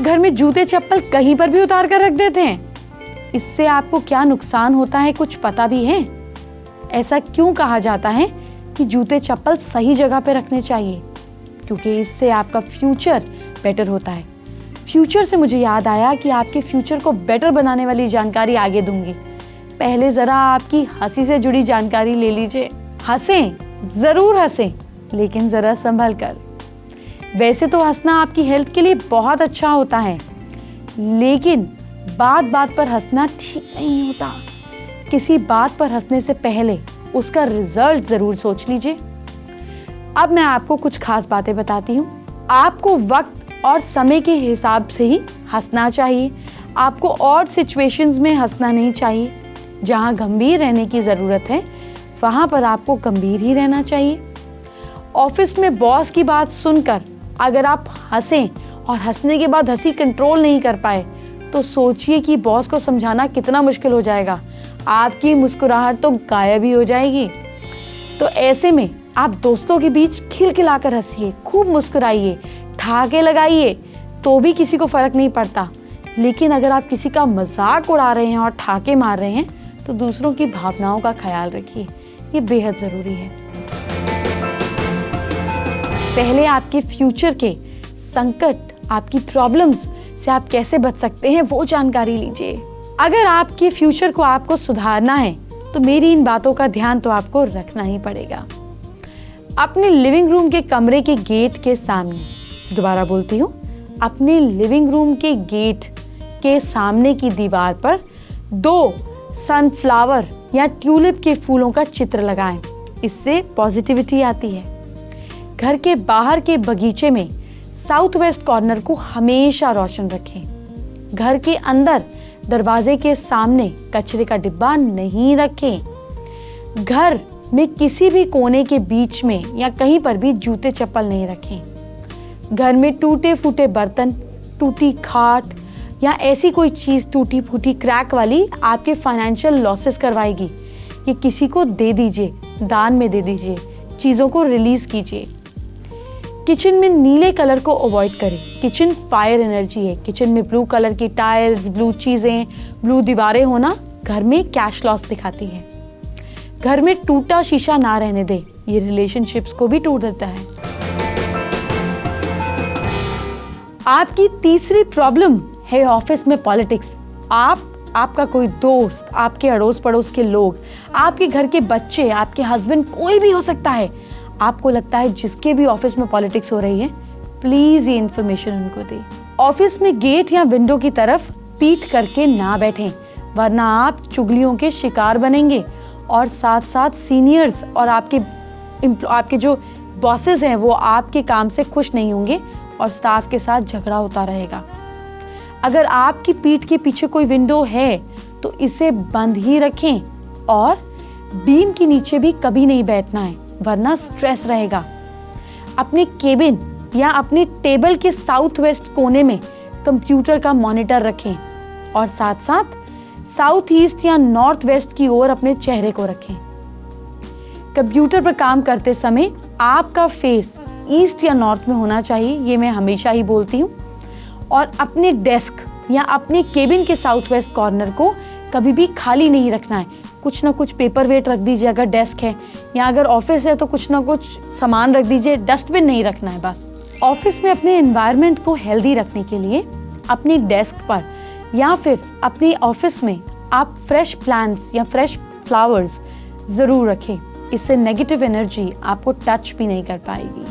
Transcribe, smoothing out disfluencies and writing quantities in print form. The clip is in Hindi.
आप घर में जूते चप्पल कहीं पर भी उतार कर रख देते हैं। इससे आपको क्या नुकसान होता है कुछ पता भी है? ऐसा क्यों कहा जाता है कि जूते चप्पल सही जगह पे रखने चाहिए? क्योंकि इससे आपका फ्यूचर बेटर होता है। फ्यूचर से मुझे याद आया कि आपके फ्यूचर को बेटर बनाने वाली जानकारी आगे दूंगी। पहले जरा आपकी हंसी से जुड़ी जानकारी ले लीजिए। हंसें, जरूर हंसें, लेकिन जरा संभल कर। वैसे तो हंसना आपकी हेल्थ के लिए बहुत अच्छा होता है, लेकिन बात बात पर हंसना ठीक नहीं होता। किसी बात पर हंसने से पहले उसका रिजल्ट जरूर सोच लीजिए। अब मैं आपको कुछ खास बातें बताती हूँ। आपको वक्त और समय के हिसाब से ही हंसना चाहिए। आपको और सिचुएशंस में हंसना नहीं चाहिए। जहाँ गंभीर रहने की ज़रूरत है वहाँ पर आपको गंभीर ही रहना चाहिए। ऑफिस में बॉस की बात सुनकर अगर आप हंसें और हंसने के बाद हंसी कंट्रोल नहीं कर पाए तो सोचिए कि बॉस को समझाना कितना मुश्किल हो जाएगा। आपकी मुस्कुराहट तो गायब ही हो जाएगी। तो ऐसे में आप दोस्तों के बीच खिलखिलाकर हंसिए, खूब मुस्कुराइए, ठहाके लगाइए, तो भी किसी को फर्क नहीं पड़ता। लेकिन अगर आप किसी का मजाक उड़ा रहे हैं और ठहाके मार रहे हैं तो दूसरों की भावनाओं का ख्याल रखिए, ये बेहद जरूरी है। पहले आपके फ्यूचर के संकट, आपकी प्रॉब्लम्स से आप कैसे बच सकते हैं वो जानकारी लीजिए। अगर आपके फ्यूचर को आपको सुधारना है तो मेरी इन बातों का ध्यान तो आपको रखना ही पड़ेगा। अपने लिविंग रूम के कमरे के गेट के सामने, दोबारा बोलती हूँ, अपने लिविंग रूम के गेट के सामने की दीवार पर 2 सनफ्लावर या ट्यूलिप के फूलों का चित्र लगाएं। इससे पॉजिटिविटी आती है। घर के बाहर के बगीचे में साउथ वेस्ट कॉर्नर को हमेशा रोशन रखें। घर के अंदर दरवाजे के सामने कचरे का डिब्बा नहीं रखें। घर में किसी भी कोने के बीच में या कहीं पर भी जूते चप्पल नहीं रखें। घर में टूटे फूटे बर्तन, टूटी खाट या ऐसी कोई चीज़ टूटी फूटी क्रैक वाली आपके फाइनेंशियल लॉसेस करवाएगी, ये किसी को दे दीजिए, दान में दे दीजिए, चीज़ों को रिलीज कीजिए। किचन में नीले कलर को अवॉइड करें। किचन फायर एनर्जी है। किचन में ब्लू कलर की टाइल्स, ब्लू चीज़ें, ब्लू दीवारें होना घर में कैश लॉस दिखाती है। घर में टूटा शीशा ना रहने दे, ये रिलेशनशिप्स को भी टूट देता है। आपकी तीसरी प्रॉब्लम है ऑफिस में पॉलिटिक्स। आपका कोई दोस्त, आपके अड़ोस पड़ोस के लोग, आपके घर के बच्चे, आपके हस्बैंड, कोई भी हो सकता है। आपको लगता है जिसके भी ऑफिस में पॉलिटिक्स हो रही है, प्लीज ये इन्फॉर्मेशन उनको दें। ऑफिस में गेट या विंडो की तरफ पीठ करके ना बैठें, वरना आप चुगलियों के शिकार बनेंगे और साथ साथ सीनियर्स और आपके जो बॉसेस हैं वो आपके काम से खुश नहीं होंगे और स्टाफ के साथ झगड़ा होता रहेगा। अगर आपकी पीठ के पीछे कोई विंडो है तो इसे बंद ही रखें और बीम के नीचे भी कभी नहीं बैठना है, वरना स्ट्रेस रहेगा। अपने केबिन या अपने टेबल के साउथ वेस्ट कोने में कंप्यूटर का मॉनिटर रखें और साथ साथ साउथ ईस्ट या नॉर्थ वेस्ट की ओर अपने चेहरे को रखें। कंप्यूटर पर काम करते समय आपका फेस ईस्ट या नॉर्थ में होना चाहिए, ये मैं हमेशा ही बोलती हूँ। और अपने डेस्क या अपने केबिन के साउथ वेस्ट कॉर्नर को कभी भी खाली नहीं रखना है। कुछ ना कुछ पेपर वेट रख दीजिए अगर डेस्क है, या अगर ऑफिस है तो कुछ ना कुछ सामान रख दीजिए, डस्टबिन नहीं रखना है बस। ऑफिस में अपने एनवायरनमेंट को हेल्दी रखने के लिए अपनी डेस्क पर या फिर अपने ऑफिस में आप फ्रेश प्लांट्स या फ्रेश फ्लावर्स ज़रूर रखें। इससे नेगेटिव एनर्जी आपको टच भी नहीं कर पाएगी।